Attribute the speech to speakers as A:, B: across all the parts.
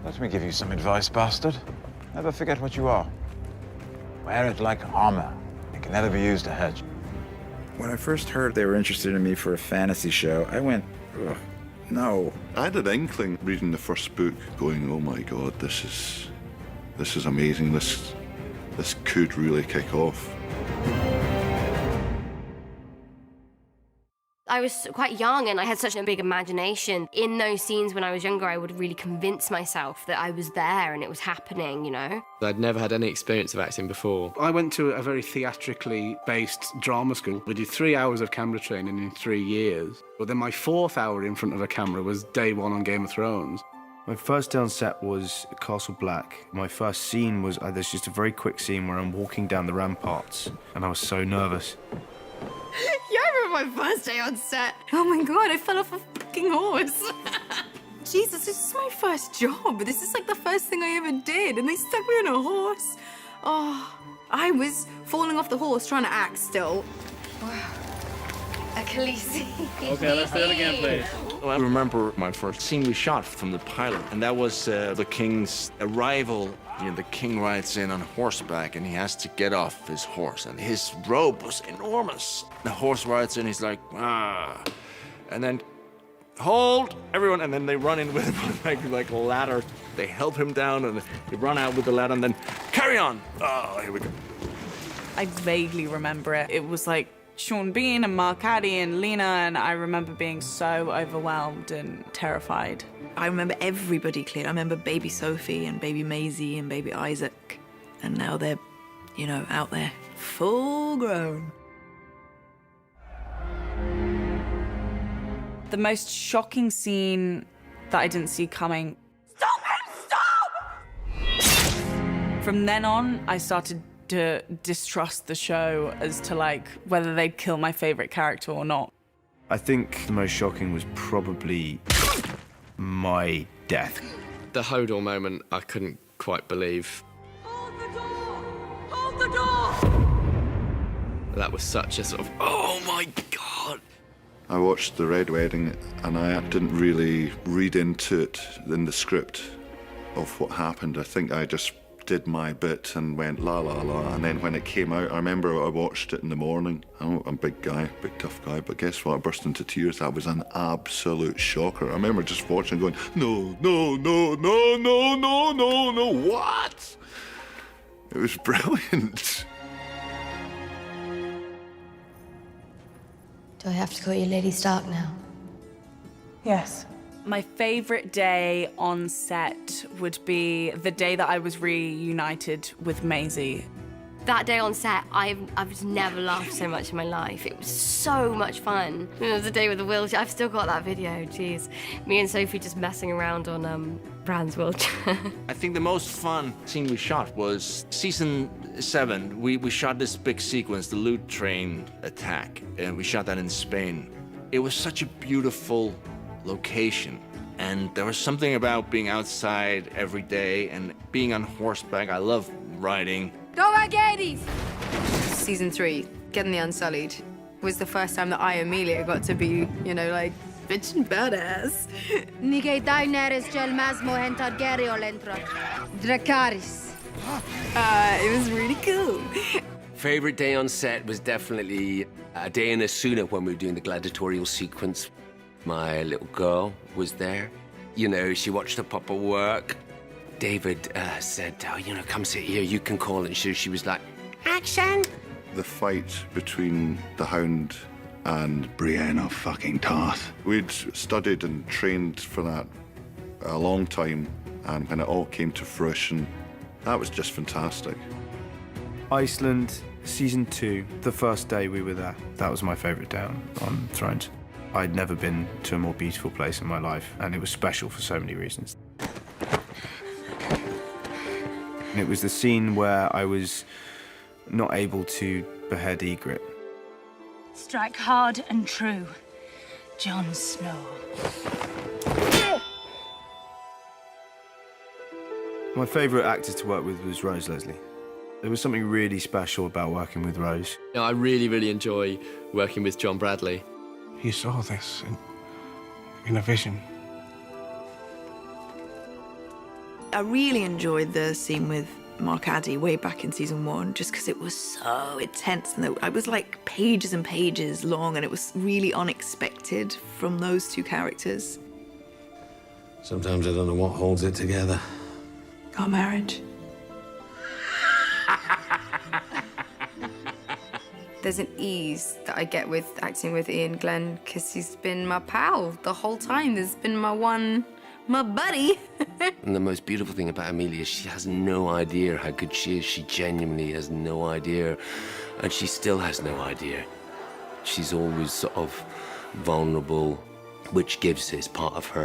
A: Let me give you some advice, bastard. Never forget what you are. Wear it like armor. It can never be used to hurt you.
B: When I first heard they were interested in me for a fantasy show, I went, ugh, no.
C: I had an inkling reading the first book, going, oh my God, this is amazing. This could really kick off.
D: I was quite young and I had such a big imagination. In those scenes when I was younger, I would really convince myself that I was there and it was happening, you know?
E: I'd never had any experience of acting before.
F: I went to a very theatrically based drama school. We did 3 hours of camera training in 3 years. But then my 4th hour in front of a camera was day 1 on Game of Thrones.
G: My first day on set was Castle Black. My first scene was, there's just a very quick scene where I'm walking down the ramparts and I was so nervous.
H: Yeah, I remember my first day on set. Oh my God, I fell off a fucking horse. Jesus, this is my first job. This is like the first thing I ever did, and they stuck me on a horse. Oh, I was falling off the horse trying to act still.
D: Wow. Achilles.
I: Okay, let's do it again, please.
J: I remember my first scene we shot from the pilot, and that was the king's arrival. You know, the king rides in on horseback, and he has to get off his horse, and his robe was enormous. The horse rides in, he's like, ah, and then, hold, everyone, and then they run in with like a ladder. They help him down, and they run out with the ladder, and then carry on. Oh, here we go.
K: I vaguely remember it. It was like Sean Bean and Mark Addy and Lena, and I remember being so overwhelmed and terrified.
H: I remember everybody clearly. I remember baby Sophie and baby Maisie and baby Isaac. And now they're, you know, out there, full grown.
K: The most shocking scene that I didn't see coming. Stop him, stop! From then on, I started to distrust the show as to like whether they'd kill my favorite character or not.
G: I think the most shocking was probably my death.
E: The Hodor moment, I couldn't quite believe.
K: Hold the door! Hold the door!
E: That was such a sort of, oh my God.
C: I watched The Red Wedding, and I didn't really read into it in the script of what happened. I think I just did my bit and went la la la, and then when it came out, I remember I watched it in the morning. I'm a big guy, big tough guy, but guess what? I burst into tears. That was an absolute shocker. I remember just watching going, no, no, no, no, no, no, no, no, what? It was brilliant.
L: Do I have to call you Lady Stark now?
K: Yes. My favorite day on set would be the day that I was reunited with Maisie.
D: That day on set, I've just never laughed so much in my life. It was so much fun. It was the day with the wheelchair. I've still got that video, jeez. Me and Sophie just messing around on Bran's wheelchair.
J: I think the most fun scene we shot was season 7. We shot this big sequence, the loot train attack, and we shot that in Spain. It was such a beautiful location, and there was something about being outside every day and being on horseback. I love riding.
H: Go Agades! Season 3, Getting the Unsullied, was the first time that I, Amelia, got to be, you know, like, bitch and badass. It was really cool.
I: Favorite day on set was definitely a day in Asuna when we were doing the gladiatorial sequence. My little girl was there. You know, she watched the papa work. David said, oh, you know, come sit here, you can call it. And she was like, action!
C: The fight between the Hound and Brienne of fucking Tarth. We'd studied and trained for that a long time, and when it all came to fruition, that was just fantastic.
G: Iceland, season 2, the first day we were there. That was my favorite day on Thrones. I'd never been to a more beautiful place in my life, and it was special for so many reasons. And it was the scene where I was not able to behead Ygritte.
M: Strike hard and true, Jon Snow.
G: My favourite actor to work with was Rose Leslie. There was something really special about working with Rose.
E: You know, I really, really enjoy working with John Bradley.
F: He saw this in a vision.
H: I really enjoyed the scene with Mark Addy way back in season 1, just because it was so intense, and I was like pages and pages long, and it was really unexpected from those two characters.
I: Sometimes I don't know what holds it together.
H: Our marriage. There's an ease that I get with acting with Ian Glenn, because he's been my pal the whole time. There's been my buddy.
I: And the most beautiful thing about Amelia is she has no idea how good she is. She genuinely has no idea. And she still has no idea. She's always sort of vulnerable, which is part of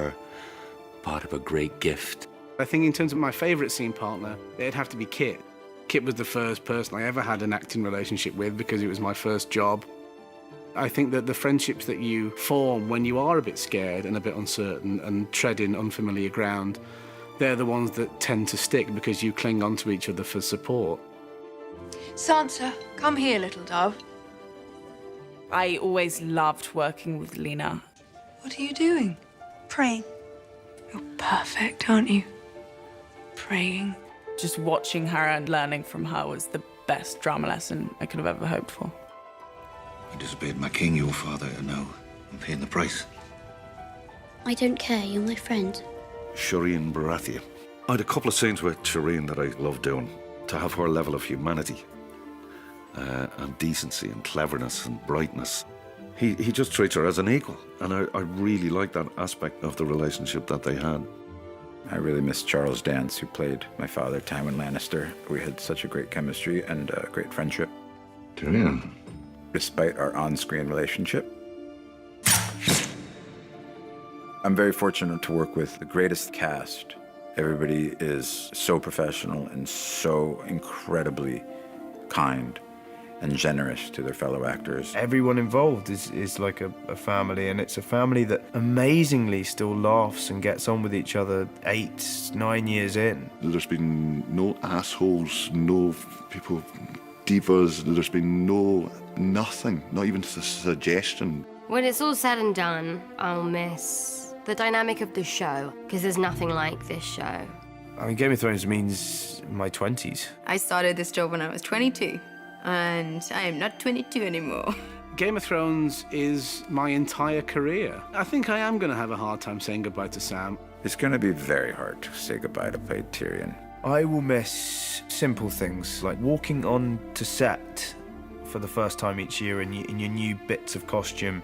I: a great gift.
F: I think in terms of my favourite scene partner, it'd have to be Kit. Kit was the first person I ever had an acting relationship with because it was my first job. I think that the friendships that you form when you are a bit scared and a bit uncertain and treading unfamiliar ground, they're the ones that tend to stick because you cling on to each other for support.
H: Sansa, come here, little dove.
K: I always loved working with Lena.
H: What are you doing? Praying. You're perfect, aren't you? Praying.
K: Just watching her and learning from her was the best drama lesson I could have ever hoped for.
N: You disobeyed my king, your father, and now I'm paying the price.
L: I don't care, you're my friend.
N: Shireen Baratheon. I had a couple of scenes with Shireen that I loved doing. To have her level of humanity, and decency and cleverness and brightness. He just treats her as an equal, and I really like that aspect of the relationship that they had.
B: I really miss Charles Dance, who played my father, Tywin Lannister. We had such a great chemistry and a great friendship.
N: Tyrion.
B: Despite our on-screen relationship. I'm very fortunate to work with the greatest cast. Everybody is so professional and so incredibly kind and generous to their fellow actors.
G: Everyone involved is like a family, and it's a family that amazingly still laughs and gets on with each other 8, 9 years in.
C: There's been no assholes, no people, divas, there's been nothing, not even a suggestion.
D: When it's all said and done, I'll miss the dynamic of the show, because there's nothing like this show.
G: I mean, Game of Thrones means my 20s.
H: I started this job when I was 22, and I am not 22 anymore.
F: Game of Thrones is my entire career. I think I am going to have a hard time saying goodbye to Sam.
B: It's going to be very hard to say goodbye to play Tyrion.
G: I will miss simple things like walking on to set for the first time each year in your new bits of costume,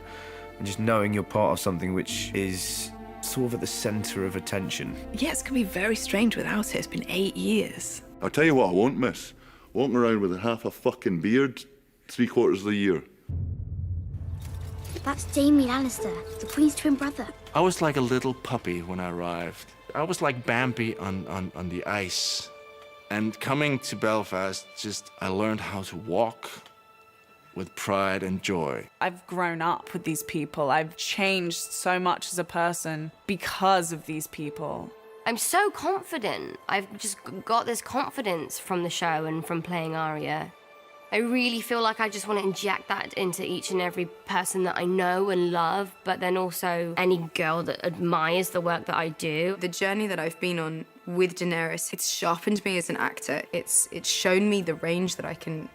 G: and just knowing you're part of something which is sort of at the centre of attention.
H: Yeah, it's going to be very strange without it. It's been 8 years.
C: I'll tell you what I won't miss. Walking around with half a fucking beard 3/4 of the year.
L: That's Jaime Lannister, the Queen's twin brother.
J: I was like a little puppy when I arrived. I was like Bambi on the ice. And coming to Belfast, I learned how to walk with pride and joy.
K: I've grown up with these people. I've changed so much as a person because of these people.
D: I'm so confident. I've just got this confidence from the show and from playing Arya. I really feel like I just want to inject that into each and every person that I know and love, but then also any girl that admires the work that I do.
H: The journey that I've been on with Daenerys, it's sharpened me as an actor. It's shown me the range that I can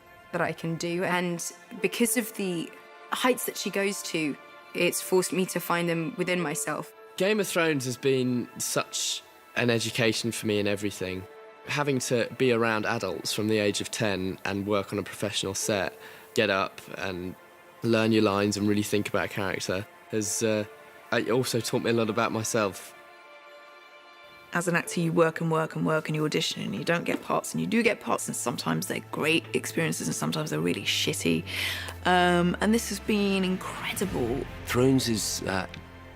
H: do, and because of the heights that she goes to, it's forced me to find them within myself.
E: Game of Thrones has been such an education for me in everything. Having to be around adults from the age of 10 and work on a professional set, get up and learn your lines and really think about a character has also taught me a lot about myself.
H: As an actor, you work and work and work and you audition and you don't get parts, and you do get parts, and sometimes they're great experiences and sometimes they're really shitty. And this has been incredible.
I: Thrones is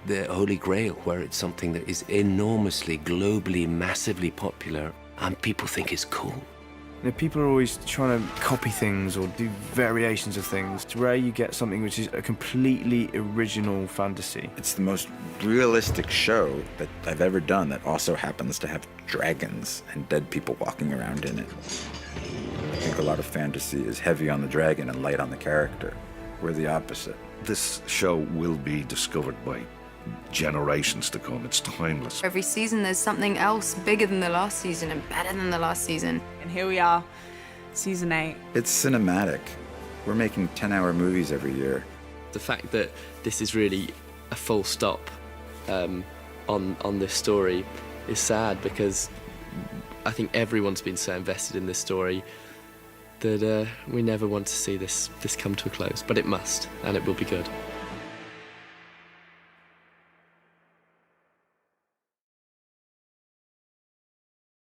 I: the Holy Grail, where it's something that is enormously, globally, massively popular, and people think it's cool.
G: You know, people are always trying to copy things or do variations of things. It's rare you get something which is a completely original fantasy.
B: It's the most realistic show that I've ever done that also happens to have dragons and dead people walking around in it. I think a lot of fantasy is heavy on the dragon and light on the character. We're the opposite.
N: This show will be discovered by generations to come. It's timeless.
H: Every season there's something else bigger than the last season and better than the last season.
K: And here we are, season 8.
B: It's cinematic. We're making 10-hour movies every year.
E: The fact that this is really a full stop on this story is sad, because I think everyone's been so invested in this story that we never want to see this come to a close. But it must, and it will be good.